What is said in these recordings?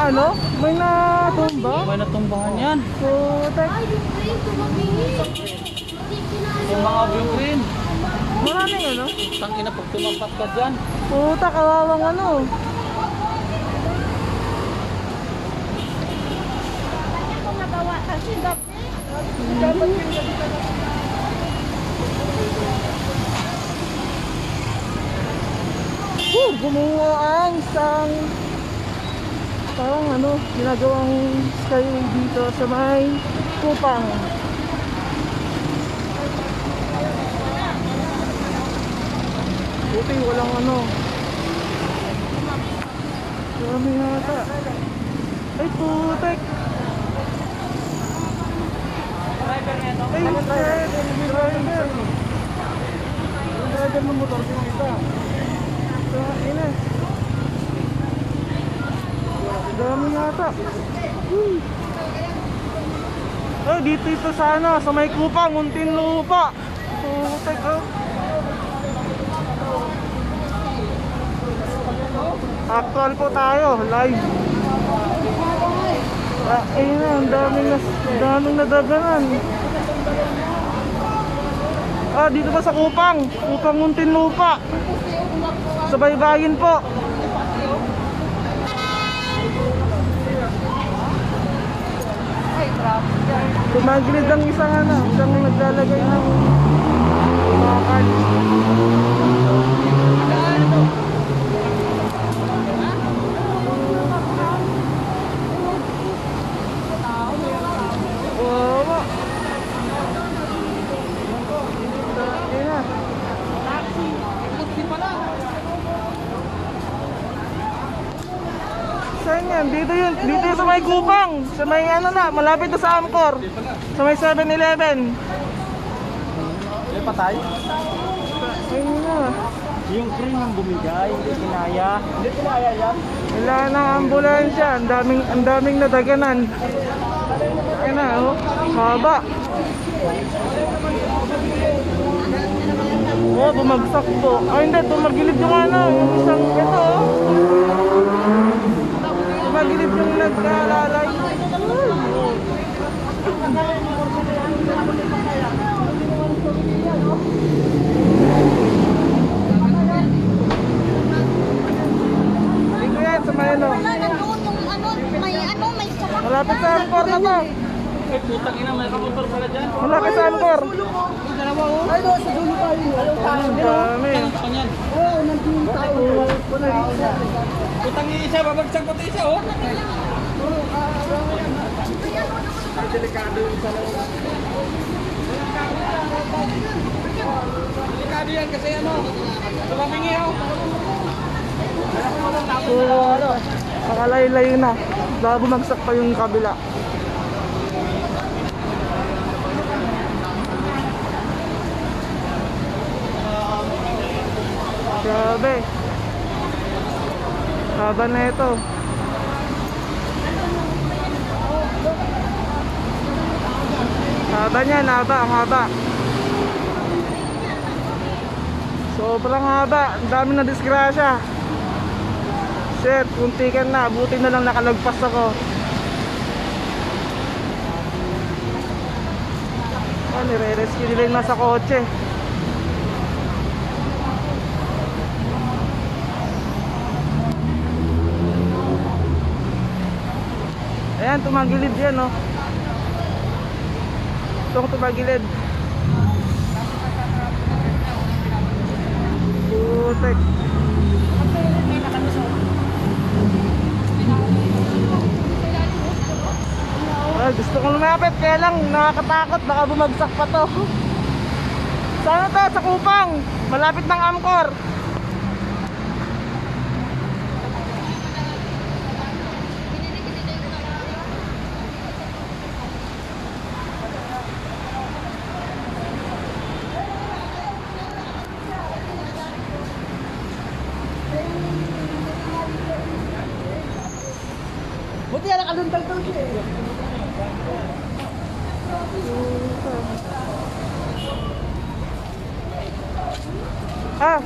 ano? May natumba? May natumbahan yan. Putek. Yung mga blue green. Maraming ano? Tangina pag tumampak ka dyan. Puta, kawawang ano. Gumawa ang isang parang ano, ginagawang skyway dito sa may Kupang. Buti walang ano. Dami yata. Ay putek. Driver niya ito. Ay driver. Driver ng motor kita. Ina. Dami yata. Oh, dito ito sana sa may Kupang, Muntinlupa. Putek oh. Actual po tayo, live. Ayun na, ang daming nadaganan. Dito pa sa Kupang Muntinlupa. Sa baybayin po. Tumagilid ang isang naglalagay ng bakal. Wawa. Ayun na. Saan yan? Dito yun. Dito yun sa may Kupang. Sa may ano na, malapit na sa Amcor. Sa may 7-Eleven. May patay? Ayun na. Yung cream ang bumigay, hindi kinaya. Hindi kinaya yan. Wala nang ambulansya. Ang daming nadaganan. Ayun na, oh. Haba. Oh, bumagsak po. Ay, hindi. Tumagilid yung ano. Yung isang, ito, oh. Tumagilid yung nagkalalay. Dito yan, sa may ano. Malapit sa Amcor na to. Ay putang ina, may kamotor pala dyan. Malapit sa Amcor. Ay, doon sa dulo tayo. Ang dami. Putang yan. Oo, nandun tayo. Putang isa, babagsak pati isa oh. Ay delikado yung isa lang. Delikado yan kasi ano, tumamingi oh. So, nakalayo-layo na. Baka bumagsak pa yung kabila. Grabe. Haba na ito. Haba niyan, haba, ang haba. Sobrang haba. Ang dami na disgrasya. Shit, kuntikan na. Buti na lang nakalagpas ako. Nire-rescue nila yung nasa kotse. Ayan, tumagilid yan, oh. Itong tumagilid. Putek. Ay, gusto kong lumapit, kaya lang nakakatakot, baka bumagsak pa to. Saan to? Sa Kupang, malapit ng Amcor. Buti yan, nakaluntal daw siya eh.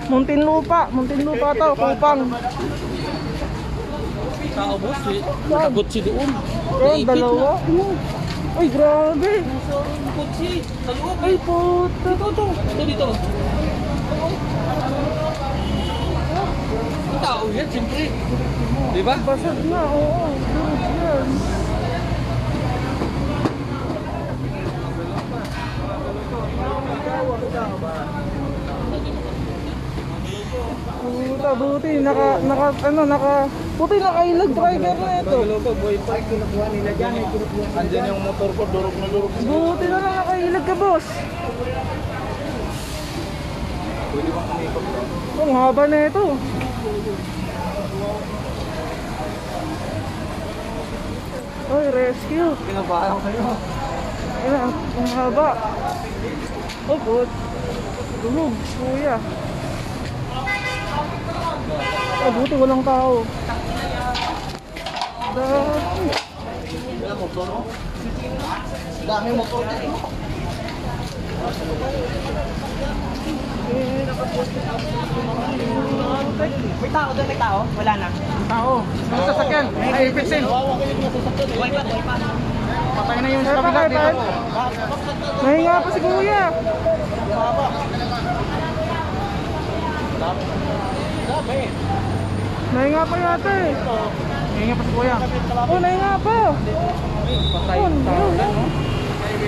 Muntinlupa to, Kupang. Tao boss eh. Nakagutsi doon. Eh, dalawa. Ay, grabe. Kutsi. Sa loob. Ay, puta. Dito. Ang tao yan, siyempre. Di ba? Basag na, oo. Dude, yan. Puta, buti buti nakailag driver na ito. Andyan yung motor ko, durog na durog. Buti na lang nakailag ka, boss. Pwede bang kumikot? Ang haba na ito. Oy, rescue. Pinabahan kayo. Ayan, ang haba. Oh, good. Dulog, kuya. Ah, buti walang tao. Dami. Ilang motor mo? Dami motor dito. May tao doon, may tao? Wala na. Tao. Ang sasakyan. Ay, ipitsin. Patay na yung sa kabila dito po. Nahinga pa si kuya. Nahinga pa yata eh. Nahinga pa si kuya. Oh, nahinga pa. Patay Yun, yung tao. yun.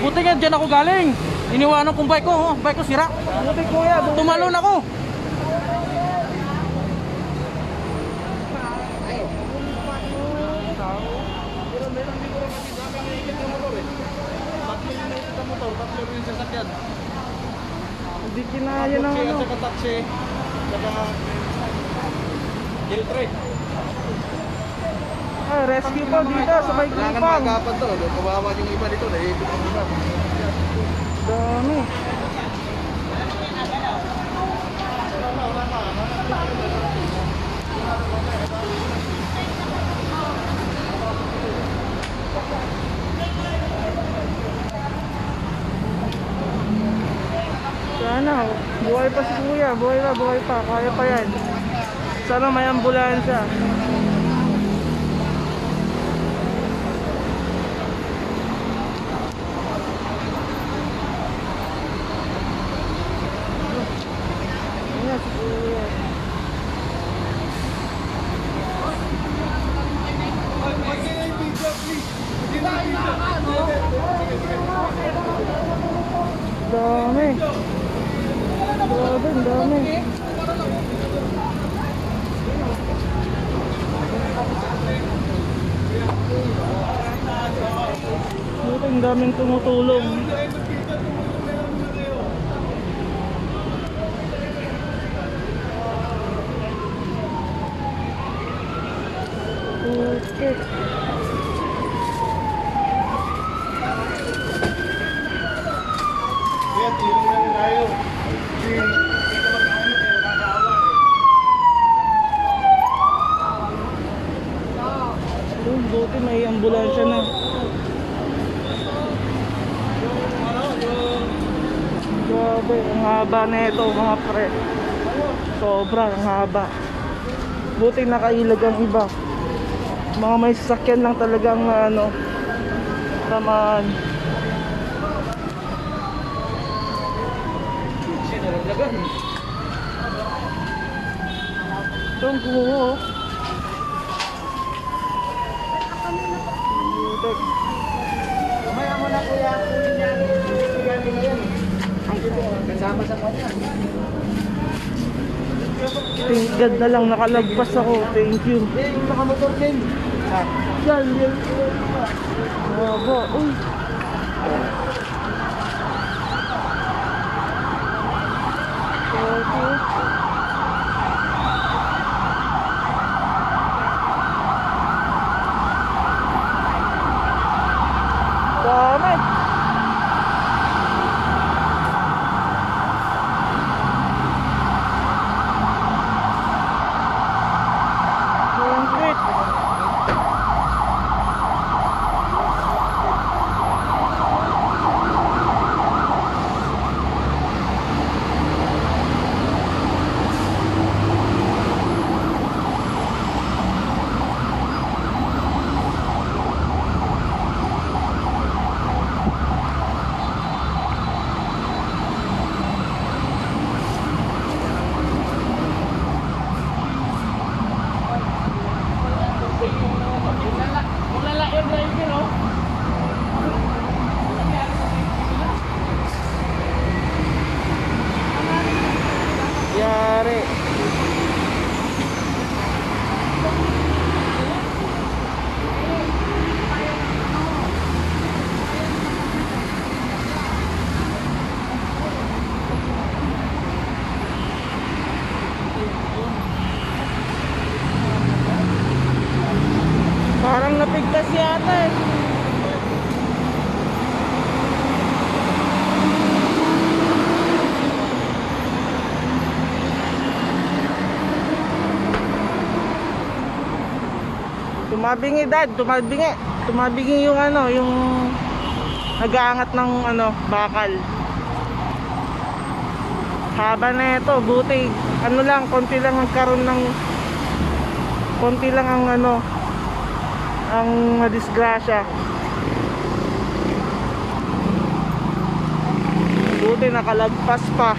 Buti nga dyan ako galing. Iniwanan kong bike ko. Oh. Bike ko sira. Buti kuya. buti. Tumalon ako. Hindi kinaya ng ano. taxi. Saka Giltre. Ah, rescue po dito sa may kupang. to. Kawawa yung iba dito. Naipit ang iba. Dami. Sana, buhay pa si kuya, buhay pa, kaya pa yan. Sana may ambulansya. Ayan, si kuya. Dami. Grabe, ang dami. Buti ang daming tumutulong. Okay. Buti may ambulansya na. Grabe, ang haba na ito mga pre. Sobra, ang haba. Buti nakailag ang iba. Mga may sasakyan lang talagang ano, tamaan. Ito ang kuho. Mamaya mo na kuya. Kasama sa kanya. Thank God na lang nakalagpas ako. Thank you. Yung nakamotor din. Yan, yan. Haba. Uy. Okay. Dami. Concrete. Tumabingi dad, tumabingi. Tumabingi yung ano, yung nag-aangat ng ano, bakal. Haba na ito, buti. Ano lang, konti lang ang karon ng konti lang ang ano, ang disgrasya. Buti nakalagpas pa.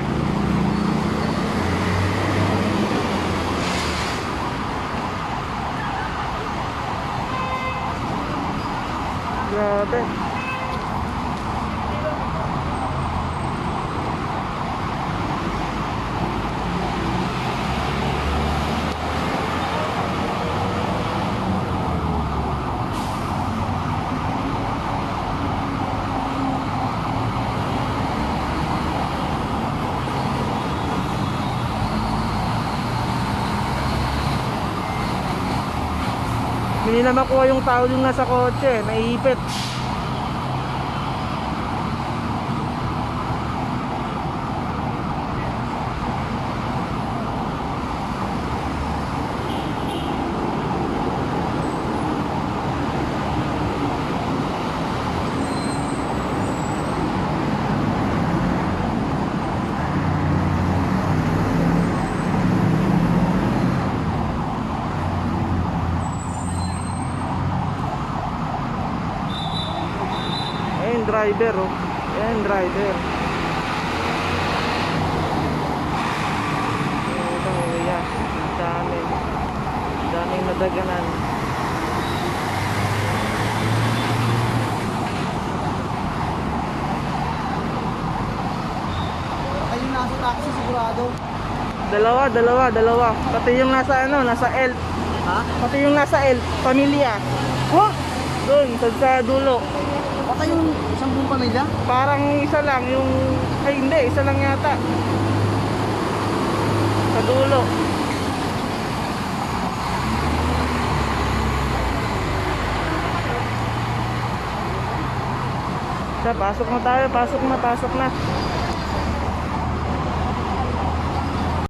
Grabe. Hindi na makuha yung tao yung nasa kotse, naiipit. Ayan driver oh. Ayan driver. Ayan, dami. Daming nadaganan. Ayun nasa taxi sigurado. Dalawa. Pati yung nasa ano, nasa L. Ha? Pati yung nasa L, pamilya. Oh! Doon, sa dulo. Baka yung isang buong pamilya? Parang isa lang yung... Ay hindi, isa lang yata. Sa dulo. Pasok na tayo, pasok na.